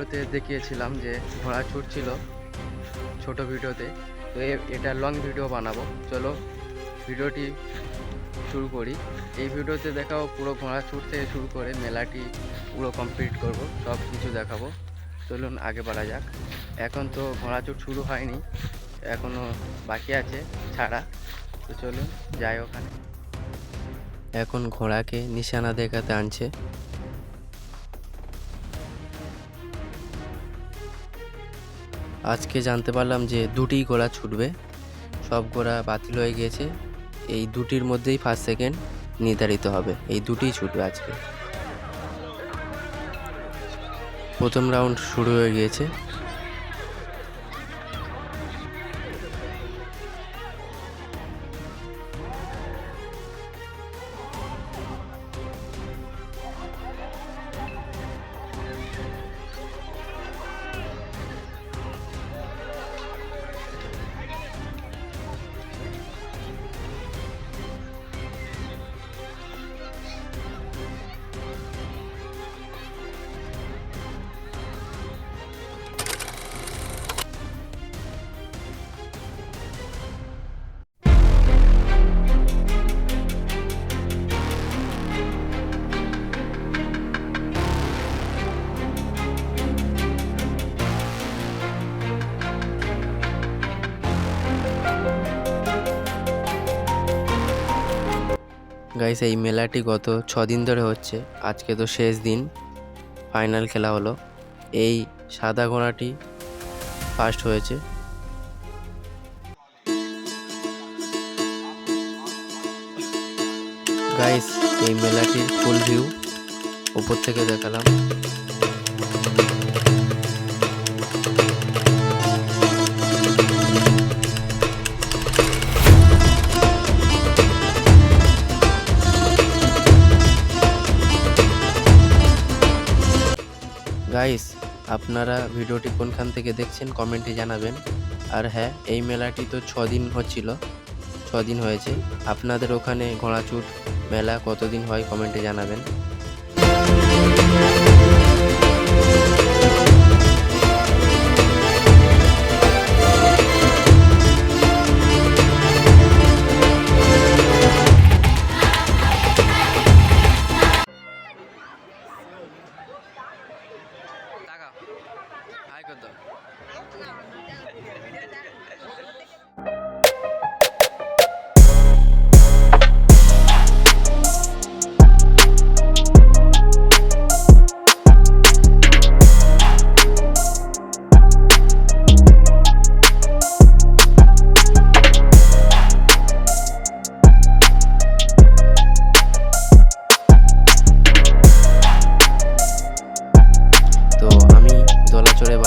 ভিডিওতে দেখিয়েছিলাম যে ঘোড়া ছুটছিল ছোট ভিডিওতে, তো এটা লং ভিডিও বানাবো। চলো ভিডিওটি শুরু করি। এই ভিডিওতে দেখাবো পুরো ঘোড়া ছুট থেকে শুরু করে মেলাটি পুরো কমপ্লিট করব, সব কিছু দেখাবো। চলুন আগে বাড়া যাক। এখন তো ঘোড়া ছুট শুরু হয়নি, এখনও বাকি আছে ছাড়া, তো চলুন যাই ওখানে। এখন ঘোড়াকে নিশানা দেখাতে আনছে। আজকে জানতে পারলাম যে দুটি ঘোড়া ছুটবে, সব ঘোড়া বাতিল হয়ে গিয়েছে। এই দুটির মধ্যেই ফার্স্ট সেকেন্ড নির্ধারিত হবে, এই দুটিই ছুটবে আজকে। প্রথম রাউন্ড শুরু হয়ে গিয়েছে। গাইস, এই মেলাটি গত 6 দিন ধরে হচ্ছে, আজকে তো শেষ দিন, ফাইনাল খেলা হলো। এই সাদা ঘোড়াটি ফার্স্ট হয়েছে। গাইস, এই মেলাটির ফুল ভিউ উপর থেকে দেখালাম। গাইস, আপনারা ভিডিওটি কোনখান থেকে দেখছেন কমেন্টে জানাবেন। আর হ্যাঁ, এই মেলাটি তো 6 দিন হচ্ছিল, 6 দিন হয়েছে। আপনাদের ওখানে ঘোড়াছুট মেলা কতদিন হয় কমেন্টে জানাবেন।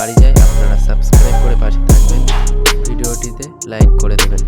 বাড়ি যাই, আপনারা সাবস্ক্রাইব করে পাশে থাকবেন, ভিডিওটিতে লাইক করে দেবেন।